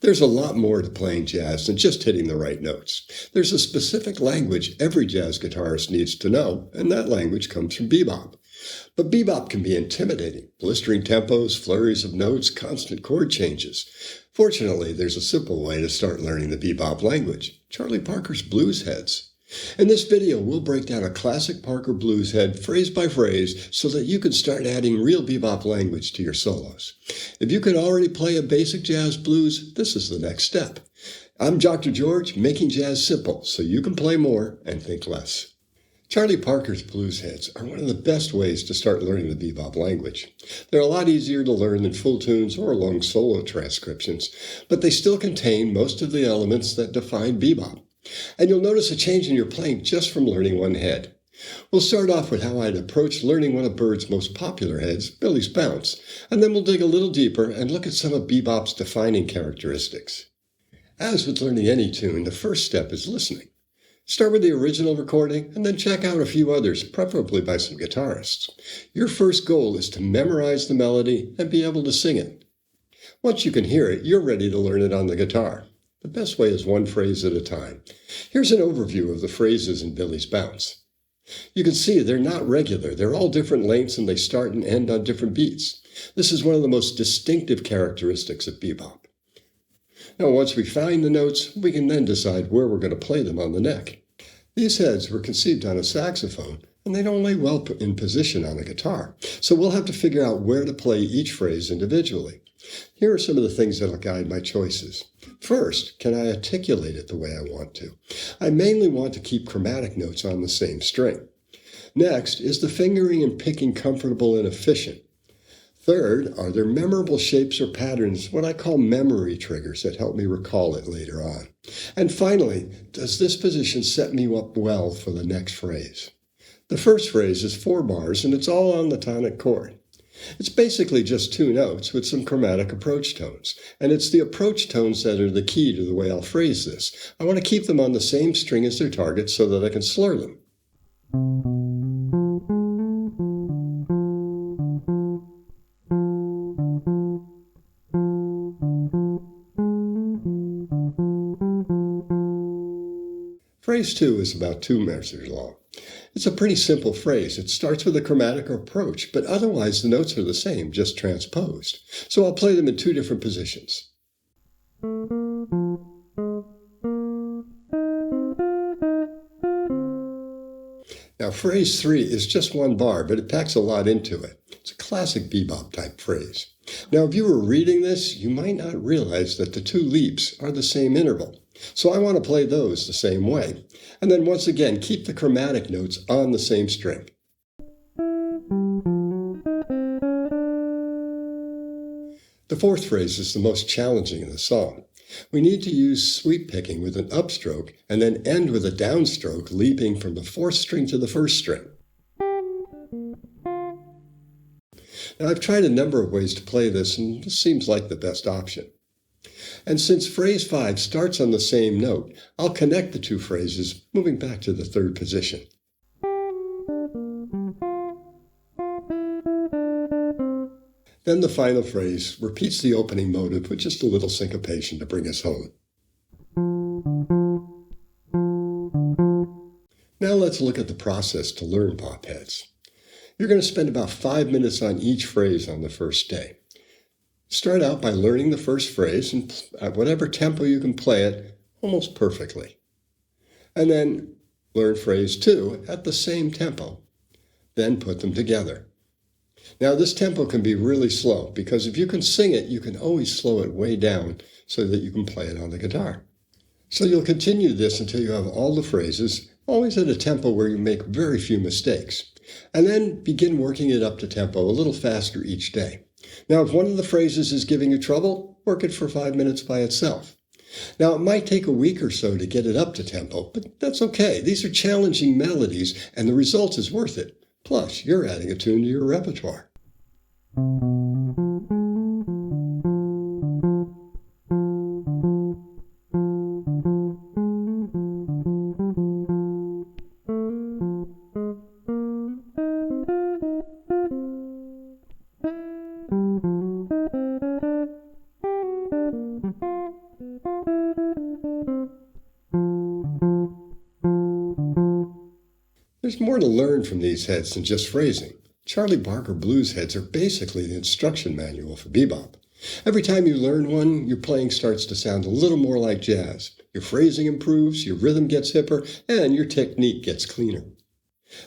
There's a lot more to playing jazz than just hitting the right notes. There's a specific language every jazz guitarist needs to know, and that language comes from bebop. But bebop can be intimidating, blistering tempos, flurries of notes, constant chord changes. Fortunately, there's a simple way to start learning the bebop language: Charlie Parker's blues heads. In this video, we'll break down a classic Parker blues head phrase by phrase so that you can start adding real bebop language to your solos. If you can already play a basic jazz blues, this is the next step. I'm Dr. George, making jazz simple so you can play more and think less. Charlie Parker's blues heads are one of the best ways to start learning the bebop language. They're a lot easier to learn than full tunes or long solo transcriptions, but they still contain most of the elements that define bebop. And you'll notice a change in your playing just from learning one head. We'll start off with how I'd approach learning one of Bird's most popular heads, Billie's Bounce, and then we'll dig a little deeper and look at some of bebop's defining characteristics. As with learning any tune, the first step is listening. Start with the original recording and then check out a few others, preferably by some guitarists. Your first goal is to memorize the melody and be able to sing it. Once you can hear it, you're ready to learn it on the guitar. The best way is one phrase at a time. Here's an overview of the phrases in Billie's Bounce. You can see they're not regular. They're all different lengths and they start and end on different beats. This is one of the most distinctive characteristics of bebop. Now, once we find the notes, we can then decide where we're going to play them on the neck. These heads were conceived on a saxophone, and they don't lay well in position on a guitar, so we'll have to figure out where to play each phrase individually. Here are some of the things that will guide my choices. First, can I articulate it the way I want to? I mainly want to keep chromatic notes on the same string. Next, is the fingering and picking comfortable and efficient? Third, are there memorable shapes or patterns, what I call memory triggers, that help me recall it later on? And finally, does this position set me up well for the next phrase? The first phrase is 4 bars and it's all on the tonic chord. It's basically just 2 notes with some chromatic approach tones, and it's the approach tones that are the key to the way I'll phrase this. I want to keep them on the same string as their target so that I can slur them. Phrase 2 is about 2 measures long. It's a pretty simple phrase. It starts with a chromatic approach, but otherwise the notes are the same, just transposed. So I'll play them in 2 different positions. Now, phrase 3 is just 1 bar, but it packs a lot into it. It's a classic bebop type phrase. Now, if you were reading this, you might not realize that the 2 leaps are the same interval. So I want to play those the same way. And then once again, keep the chromatic notes on the same string. The 4th phrase is the most challenging in the song. We need to use sweep picking with an upstroke and then end with a downstroke leaping from the 4th string to the 1st string. Now, I've tried a number of ways to play this, and this seems like the best option. And since phrase 5 starts on the same note, I'll connect the 2 phrases, moving back to the 3rd position. Then the final phrase repeats the opening motive with just a little syncopation to bring us home. Now let's look at the process to learn bop heads. You're going to spend about 5 minutes on each phrase on the first day. Start out by learning the first phrase and at whatever tempo you can play it almost perfectly. And then learn phrase 2 at the same tempo. Then put them together. Now this tempo can be really slow because if you can sing it, you can always slow it way down so that you can play it on the guitar. So you'll continue this until you have all the phrases, always at a tempo where you make very few mistakes. And then begin working it up to tempo a little faster each day. Now, if one of the phrases is giving you trouble, work it for 5 minutes by itself. Now, it might take a week or so to get it up to tempo, but that's okay. These are challenging melodies, and the result is worth it. Plus, you're adding a tune to your repertoire. There's more to learn from these heads than just phrasing. Charlie Barker blues heads are basically the instruction manual for bebop. Every time you learn one, your playing starts to sound a little more like jazz. Your phrasing improves, your rhythm gets hipper, and your technique gets cleaner.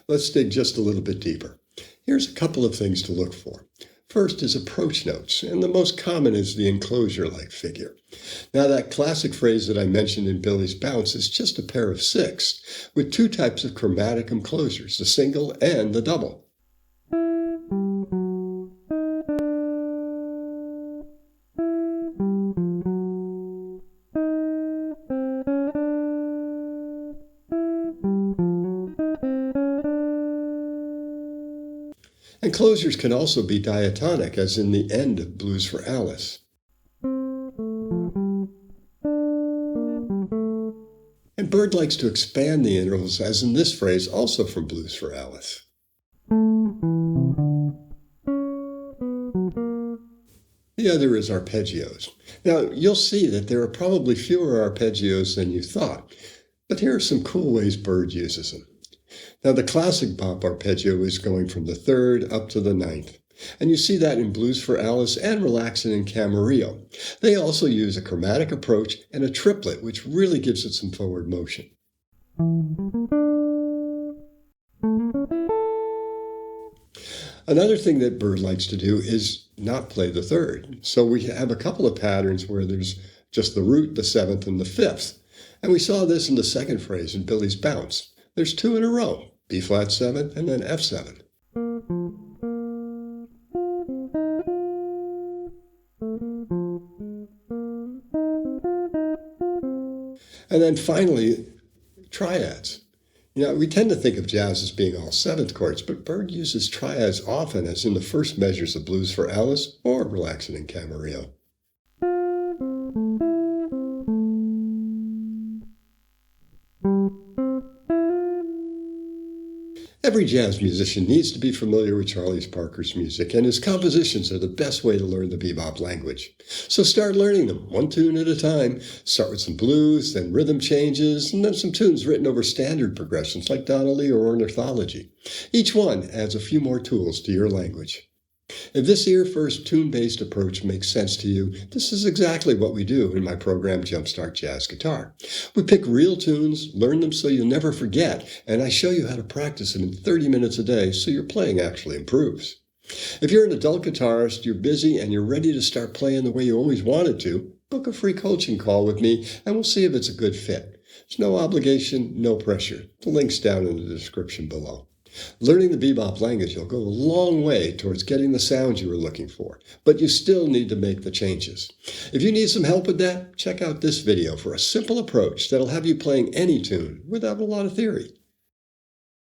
Let's dig just a little bit deeper. Here's a couple of things to look for. First is approach notes, and the most common is the enclosure-like figure. Now that classic phrase that I mentioned in Billie's Bounce is just a pair of 6, with 2 types of chromatic enclosures, the single and the double. Enclosures can also be diatonic, as in the end of Blues for Alice. And Bird likes to expand the intervals, as in this phrase, also from Blues for Alice. The other is arpeggios. Now, you'll see that there are probably fewer arpeggios than you thought, but here are some cool ways Bird uses them. Now, the classic bop arpeggio is going from the 3rd up to the 9th. And you see that in Blues for Alice and Relaxin' in Camarillo. They also use a chromatic approach and a triplet, which really gives it some forward motion. Another thing that Bird likes to do is not play the 3rd. So we have a couple of patterns where there's just the root, the 7th, and the 5th. And we saw this in the second phrase in Billie's Bounce. There's 2 in a row, B flat 7 and then F7. And then finally, triads. We tend to think of jazz as being all 7th chords, but Bird uses triads often, as in the first measures of Blues for Alice or Relaxin' in Camarillo. Every jazz musician needs to be familiar with Charlie Barker's music, and his compositions are the best way to learn the bebop language. So start learning them, one tune at a time. Start with some blues, then rhythm changes, and then some tunes written over standard progressions like Donnelly or ornithology. Each one adds a few more tools to your language. If this ear-first, tune-based approach makes sense to you, this is exactly what we do in my program Jumpstart Jazz Guitar. We pick real tunes, learn them so you'll never forget, and I show you how to practice them in 30 minutes a day so your playing actually improves. If you're an adult guitarist, you're busy, and you're ready to start playing the way you always wanted to, book a free coaching call with me, and we'll see if it's a good fit. There's no obligation, no pressure. The link's down in the description below. Learning the bebop language will go a long way towards getting the sounds you were looking for, but you still need to make the changes. If you need some help with that, check out this video for a simple approach that'll have you playing any tune without a lot of theory.